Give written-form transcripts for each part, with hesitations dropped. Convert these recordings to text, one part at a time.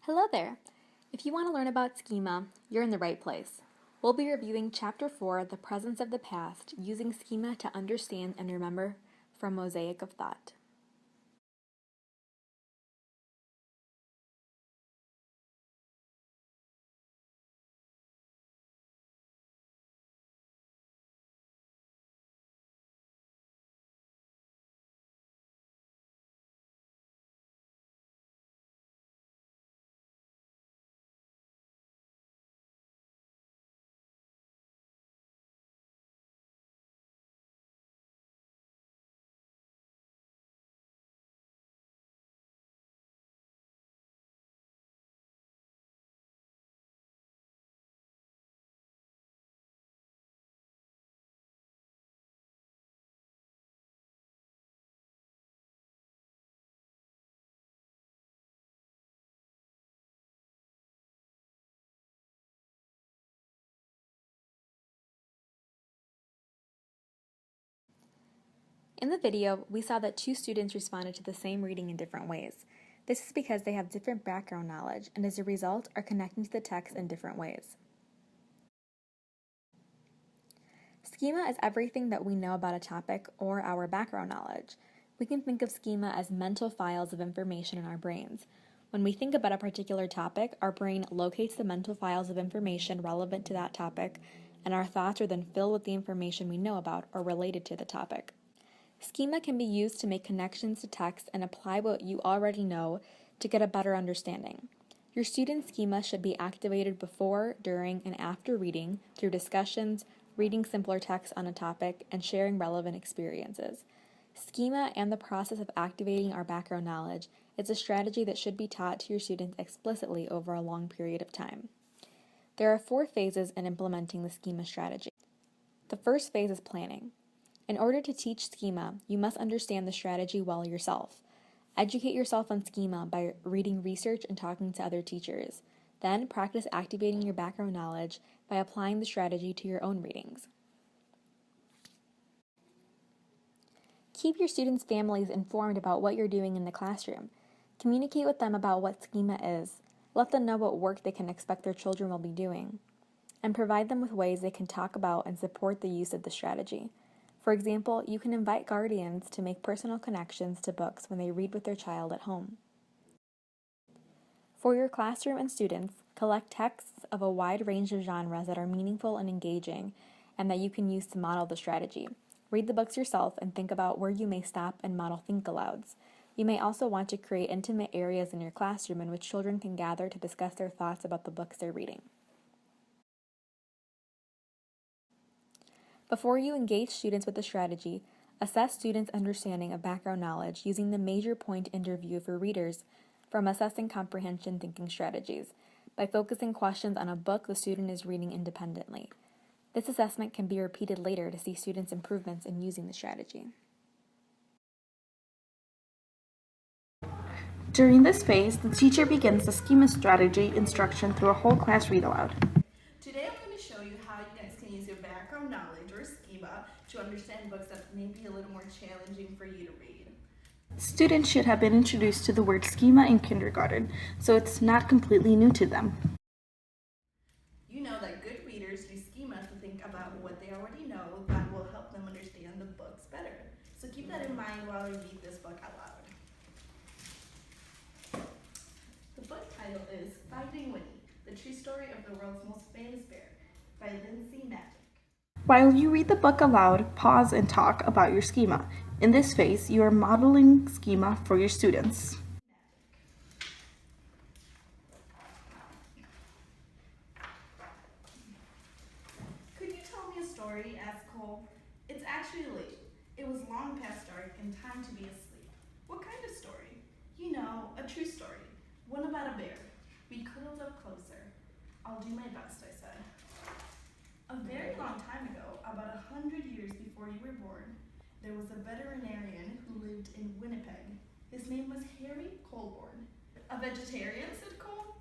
Hello there! If you want to learn about schema, you're in the right place. We'll be reviewing Chapter 4, The Presence of the Past, using schema to understand and remember from Mosaic of Thought. In the video, we saw that two students responded to the same reading in different ways. This is because they have different background knowledge and as a result are connecting to the text in different ways. Schema is everything that we know about a topic or our background knowledge. We can think of schema as mental files of information in our brains. When we think about a particular topic, our brain locates the mental files of information relevant to that topic, and our thoughts are then filled with the information we know about or related to the topic. Schema can be used to make connections to text and apply what you already know to get a better understanding. Your student schema should be activated before, during, and after reading through discussions, reading simpler text on a topic, and sharing relevant experiences. Schema and the process of activating our background knowledge is a strategy that should be taught to your students explicitly over a long period of time. There are 4 phases in implementing the schema strategy. The first phase is planning. In order to teach schema, you must understand the strategy well yourself. Educate yourself on schema by reading research and talking to other teachers. Then practice activating your background knowledge by applying the strategy to your own readings. Keep your students' families informed about what you're doing in the classroom. Communicate with them about what schema is. Let them know what work they can expect their children will be doing. And provide them with ways they can talk about and support the use of the strategy. For example, you can invite guardians to make personal connections to books when they read with their child at home. For your classroom and students, collect texts of a wide range of genres that are meaningful and engaging and that you can use to model the strategy. Read the books yourself and think about where you may stop and model think-alouds. You may also want to create intimate areas in your classroom in which children can gather to discuss their thoughts about the books they're reading. Before you engage students with the strategy, assess students' understanding of background knowledge using the major point interview for readers from assessing comprehension thinking strategies by focusing questions on a book the student is reading independently. This assessment can be repeated later to see students' improvements in using the strategy. During this phase, the teacher begins the schema strategy instruction through a whole class read aloud. Today I'm going to show you how you guys can use your background knowledge or schema to understand books that may be a little more challenging for you to read. Students should have been introduced to the word schema in kindergarten, so it's not completely new to them. You know that good readers use schema to think about what they already know that will help them understand the books better. So keep that in mind while you read this book out loud. The book title is Finding Winnie, the true story of the world's most famous bear by Lindsay Magic. While you read the book aloud, pause and talk about your schema. In this phase, you are modeling schema for your students. Could you tell me a story? Asked Cole. It's actually late. It was long past dark and time to be asleep. What kind of story? You know, a true story. One about a bear. We cuddled up closer. I'll do my best, I said. A very long time ago, about 100 years before you were born, there was a veterinarian who lived in Winnipeg. His name was Harry Colborne. A vegetarian, said Cole.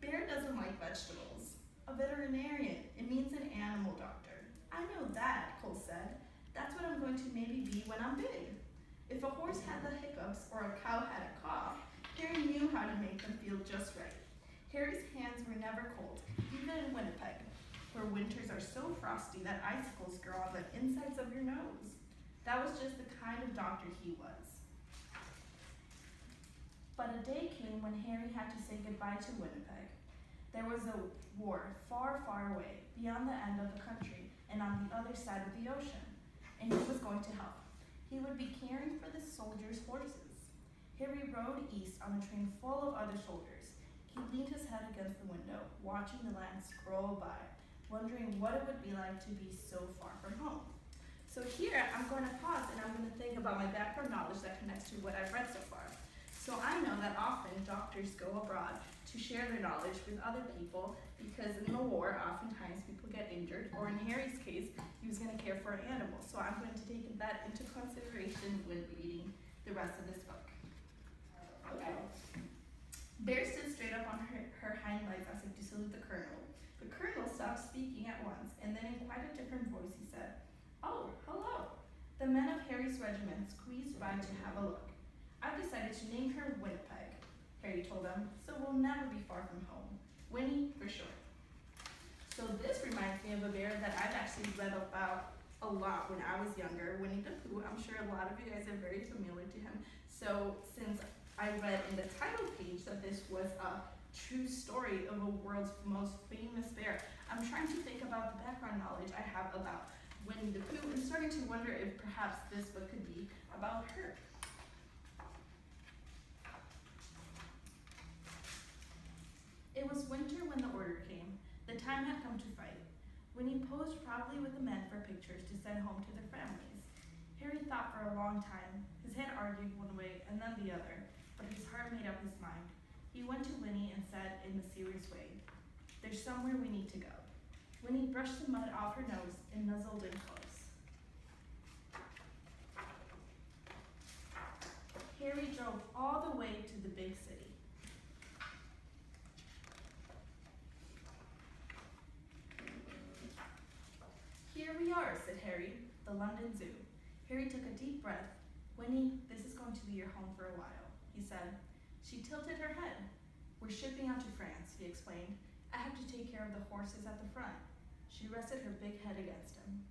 Bear doesn't like vegetables. A veterinarian, it means an animal doctor. I know that, Cole said. That's what I'm going to maybe be when I'm big. If a horse had the hiccups or a cow had a cough, Harry knew how to make them feel just right. never cold, even in Winnipeg, where winters are so frosty that icicles grow on the insides of your nose. That was just the kind of doctor he was. But a day came when Harry had to say goodbye to Winnipeg. There was a war far, far away, beyond the end of the country and on the other side of the ocean, and he was going to help. He would be caring for the soldiers' horses. Harry rode east on a train full of other soldiers. He leaned his head against the window, watching the land scroll by, wondering what it would be like to be so far from home. So here, I'm going to pause and I'm going to think about my background knowledge that connects to what I've read so far. So I know that often doctors go abroad to share their knowledge with other people because in the war, oftentimes people get injured, or in Harry's case, he was going to care for an animal. So I'm going to take that into consideration when reading the rest of this book. Okay. Bear stood straight up on her hind legs as if to salute the colonel. The colonel stopped speaking at once, and then in quite a different voice he said, "Oh, hello." The men of Harry's regiment squeezed by to have a look. "I've decided to name her Winnipeg," Harry told them, "so we'll never be far from home. Winnie for short." So this reminds me of a bear that I've actually read about a lot when I was younger, Winnie the Pooh. I'm sure a lot of you guys are very familiar to him. So since I read in the title page that this was a true story of a world's most famous bear, I'm trying to think about the background knowledge I have about Winnie the Pooh and starting to wonder if perhaps this book could be about her. It was winter when the order came. The time had come to fight. Winnie posed proudly with the men for pictures to send home to their families. Harry thought for a long time. His head argued one way and then the other, but his heart made up his mind. He went to Winnie and said in a serious way, "There's somewhere we need to go." Winnie brushed the mud off her nose and nuzzled in close. Harry drove all the way to the big city. "Here we are," said Harry, "the London Zoo." Harry took a deep breath. "Winnie, this is going to be your home for a while," he said. She tilted her head. "We're shipping out to France," he explained. "I have to take care of the horses at the front." She rested her big head against him.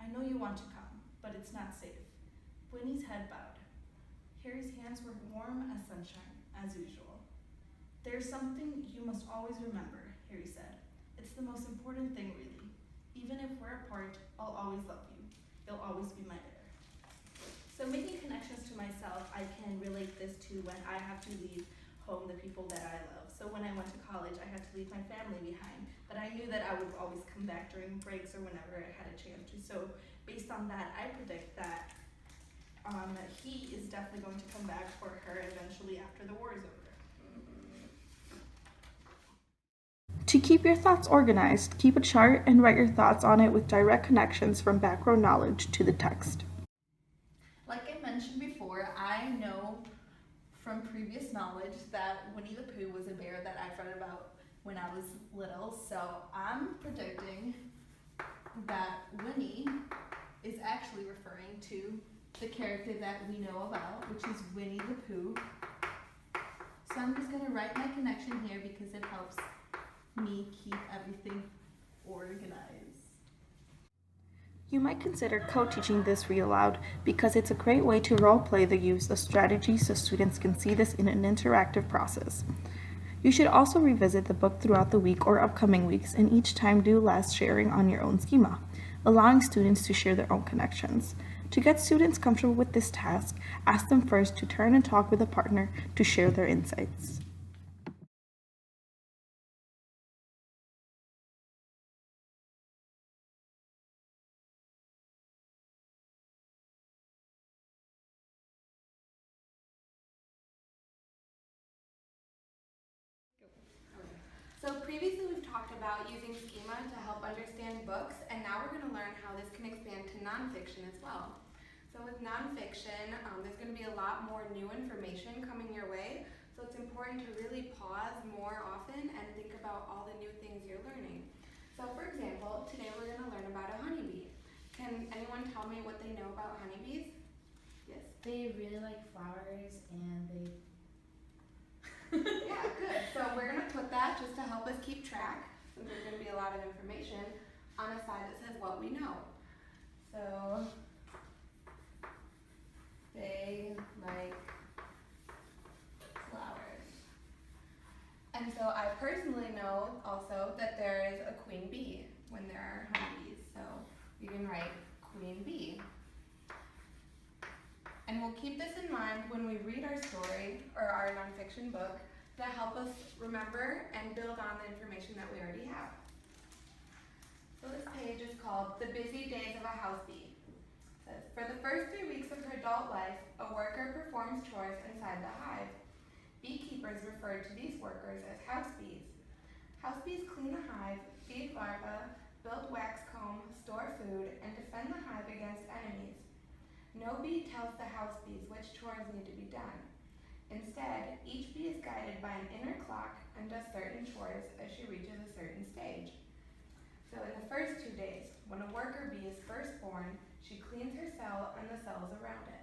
"I know you want to come, but it's not safe." Winnie's head bowed. Harry's hands were warm as sunshine, as usual. "There's something you must always remember," Harry said. "It's the most important thing, really. Even if we're apart, I'll always love you. You'll always be my bear." So making connections to myself, I can relate this to when I have to leave home the people that I love. So when I went to college, I had to leave my family behind, but I knew that I would always come back during breaks or whenever I had a chance to. So based on that, I predict that he is definitely going to come back for her eventually after the war is over. To keep your thoughts organized, keep a chart and write your thoughts on it with direct connections from background knowledge to the text. Like I mentioned before, I know from previous knowledge that Winnie the Pooh was a bear that I've read about when I was little. So I'm predicting that Winnie is actually referring to the character that we know about, which is Winnie the Pooh. So I'm just going to write my connection here because it helps me keep everything organized. You might consider co-teaching this read aloud because it's a great way to role-play the use of strategy so students can see this in an interactive process. You should also revisit the book throughout the week or upcoming weeks and each time do less sharing on your own schema, allowing students to share their own connections. To get students comfortable with this task, ask them first to turn and talk with a partner to share their insights. So previously we've talked about using schema to help understand books, and now we're going to learn how this can expand to nonfiction as well. So with nonfiction, there's going to be a lot more new information coming your way, so it's important to really pause more often and think about all the new things you're learning. So for example, today we're going to learn about a honeybee. Can anyone tell me what they know about honeybees? Yes? They really like flowers and they... Yeah, good. So we're going to put that that just to help us keep track, since there's going to be a lot of information, on a side that says what we know. So, they like flowers. And so I personally know also that there is a queen bee when there are honeybees. So you can write queen bee. And we'll keep this in mind when we read our story or our nonfiction book to help us remember and build on the information that we already have. So this page is called The Busy Days of a House Bee. It says, for the first 3 weeks of her adult life, a worker performs chores inside the hive. Beekeepers refer to these workers as house bees. House bees clean the hive, feed larvae, build wax comb, store food, and defend the hive against enemies. No bee tells the house bees which chores need to be done. Instead, each bee is guided by an inner clock and does certain chores as she reaches a certain stage. So in the first 2 days, when a worker bee is first born, she cleans her cell and the cells around it.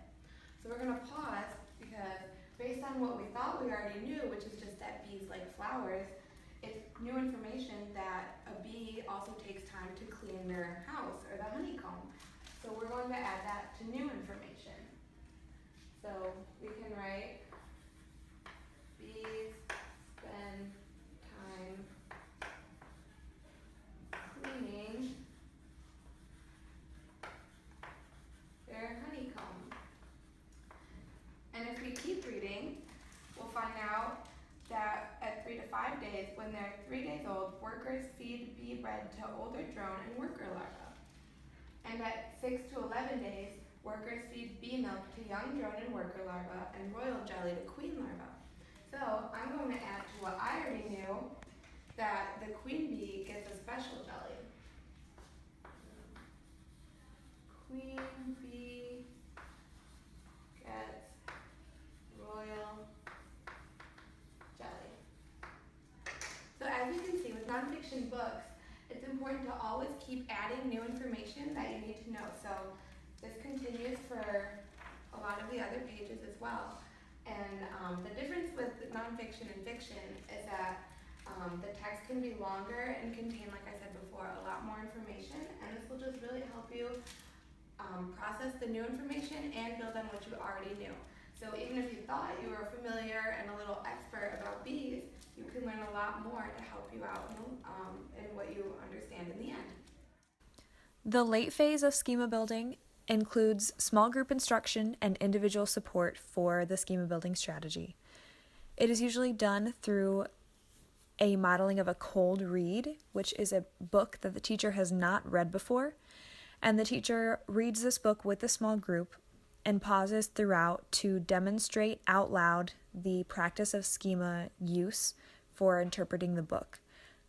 So we're going to pause because based on what we thought we already knew, which is just that bees like flowers, it's new information that a bee also takes time to clean their house or the honeycomb. So we're going to add that to new information. So we can write bees spend time cleaning their honeycomb. And if we keep reading, we'll find out that at 3 to 5 days, when they're 3 days old, workers feed bee bread to older drone and worker larvae. And at 6 to 11 days, workers feed bee milk to young drone and worker larvae and royal jelly to queen larvae. So I'm going to add to what I already knew, that the queen bee gets a special jelly. Queen bee gets royal jelly. So as you can see with nonfiction books, it's important to always keep adding new information that you need to know. So this continues for a lot of the other pages as well. And the difference with nonfiction and fiction is that the text can be longer and contain, like I said before, a lot more information. And this will just really help you process the new information and build on what you already knew. So even if you thought you were familiar and a little expert about bees, you can learn a lot more to help you out in what you understand in the end. The late phase of schema building includes small group instruction and individual support for the schema building strategy. It is usually done through a modeling of a cold read, which is a book that the teacher has not read before, and the teacher reads this book with the small group and pauses throughout to demonstrate out loud the practice of schema use for interpreting the book.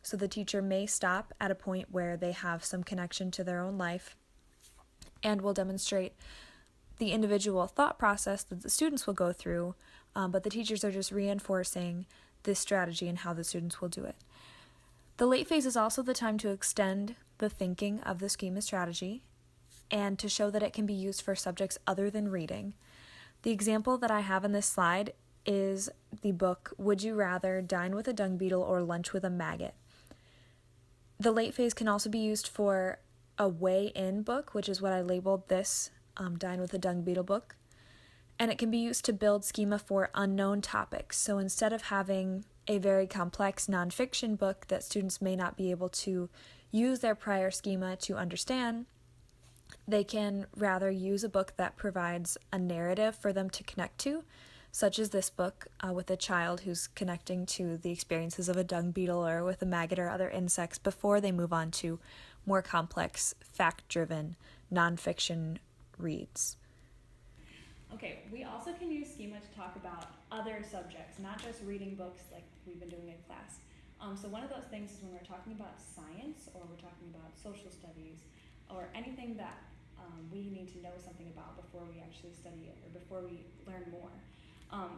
So the teacher may stop at a point where they have some connection to their own life and will demonstrate the individual thought process that the students will go through, but the teachers are just reinforcing this strategy and how the students will do it. The late phase is also the time to extend the thinking of the schema strategy and to show that it can be used for subjects other than reading. The example that I have in this slide is the book, Would You Rather Dine with a Dung Beetle or Lunch with a Maggot? The late phase can also be used for a way-in book, which is what I labeled this Dine with a Dung Beetle book. And it can be used to build schema for unknown topics. So instead of having a very complex nonfiction book that students may not be able to use their prior schema to understand, they can rather use a book that provides a narrative for them to connect to, such as this book with a child who's connecting to the experiences of a dung beetle or with a maggot or other insects before they move on to more complex, fact-driven nonfiction reads. Okay, we also can use schema to talk about other subjects, not just reading books like we've been doing in class. So one of those things is when we're talking about science or we're talking about social studies or anything that we need to know something about before we actually study it or before we learn more.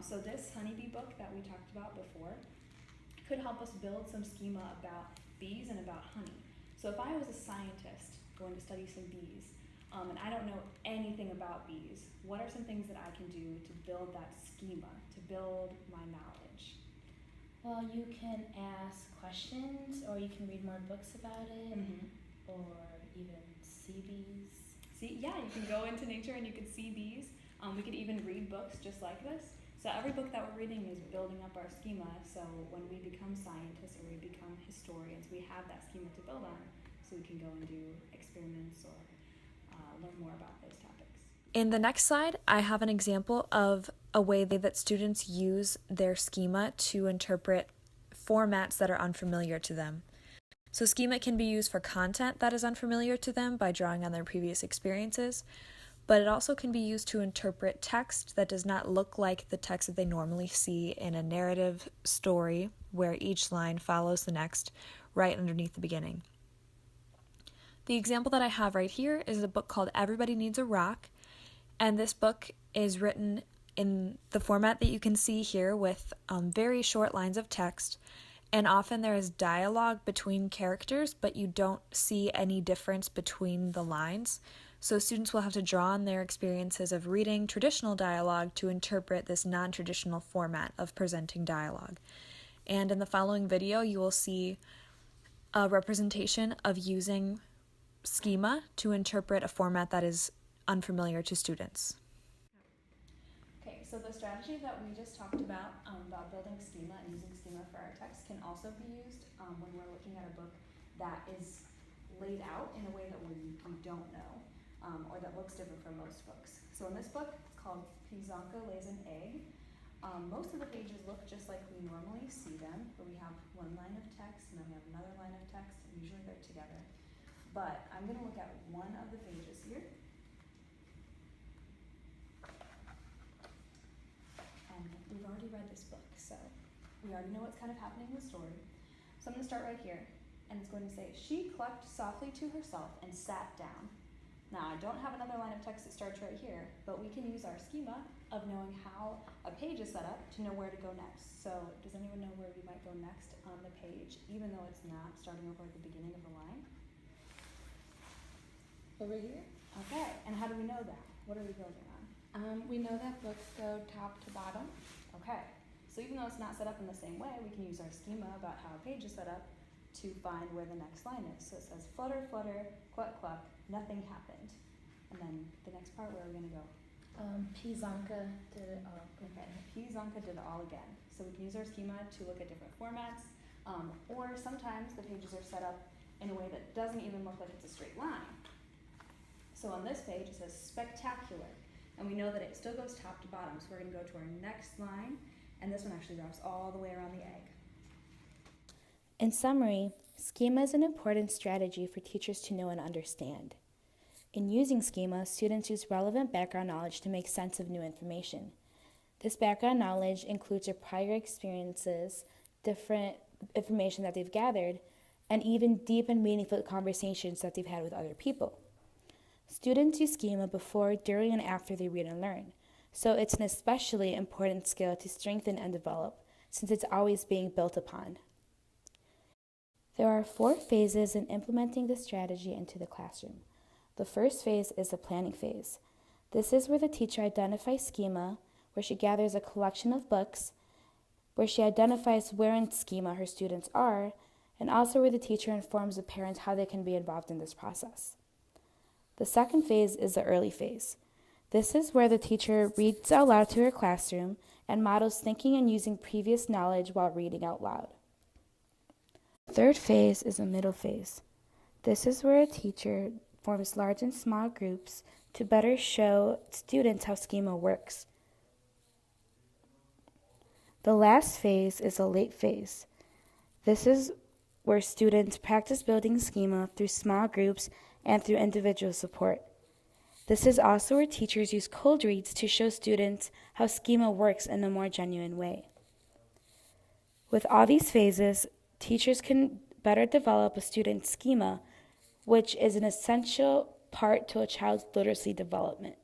So this honeybee book that we talked about before could help us build some schema about bees and about honey. So if I was a scientist going to study some bees, and I don't know anything about bees, what are some things that I can do to build that schema, to build my knowledge? Well, you can ask questions, or you can read more books about it, or even see bees. Yeah, you can go into nature and you can see bees. We could even read books just like this. So every book that we're reading is building up our schema. So when we become scientists or we become historians, we have that schema to build on, so we can go and do experiments or learn more about those topics. In the next slide, I have an example of a way that students use their schema to interpret formats that are unfamiliar to them. So schema can be used for content that is unfamiliar to them by drawing on their previous experiences, but it also can be used to interpret text that does not look like the text that they normally see in a narrative story where each line follows the next right underneath the beginning. The example that I have right here is a book called Everybody Needs a Rock, and this book is written in the format that you can see here with very short lines of text, and often there is dialogue between characters, but you don't see any difference between the lines. So students will have to draw on their experiences of reading traditional dialogue to interpret this non-traditional format of presenting dialogue. And in the following video, you will see a representation of using schema to interpret a format that is unfamiliar to students. Okay, so the strategy that we just talked about building schema and using schema for our text can also be used when we're looking at a book that is laid out in a way that we don't know, or that looks different from most books. So in this book, it's called Pizanka Lays an Egg. Most of the pages look just like we normally see them, but we have one line of text and then we have another line of text, and usually they're together. But I'm going to look at one of the pages here. And we've already read this book, so we already know what's kind of happening in the story. So I'm going to start right here, and it's going to say, she clucked softly to herself and sat down. Now, I don't have another line of text that starts right here, but we can use our schema of knowing how a page is set up to know where to go next. So does anyone know where we might go next on the page, even though it's not starting over at the beginning of the line? Over here? Okay, and how do we know that? What are we building on? We know that books go top to bottom. Okay, so even though it's not set up in the same way, we can use our schema about how a page is set up to find where the next line is. So it says, flutter, flutter, cluck, cluck, nothing happened. And then the next part, where are we going to go? Pizanka did it all. Okay, Pizanka did it all again. So we can use our schema to look at different formats, or sometimes the pages are set up in a way that doesn't even look like it's a straight line. So on this page, it says spectacular, and we know that it still goes top to bottom. So we're going to go to our next line, and this one actually wraps all the way around the egg. In summary, schema is an important strategy for teachers to know and understand. In using schema, students use relevant background knowledge to make sense of new information. This background knowledge includes their prior experiences, different information that they've gathered, and even deep and meaningful conversations that they've had with other people. Students use schema before, during, and after they read and learn, so it's an especially important skill to strengthen and develop, since it's always being built upon. There are 4 phases in implementing this strategy into the classroom. The first phase is the planning phase. This is where the teacher identifies schema, where she gathers a collection of books, where she identifies where in schema her students are, and also where the teacher informs the parents how they can be involved in this process. The second phase is the early phase. This is where the teacher reads out loud to her classroom and models thinking and using previous knowledge while reading out loud. The third phase is the middle phase. This is where a teacher forms large and small groups to better show students how schema works. The last phase is the late phase. This is where students practice building schema through small groups and through individual support. This is also where teachers use cold reads to show students how schema works in a more genuine way. With all these phases, teachers can better develop a student's schema, which is an essential part to a child's literacy development.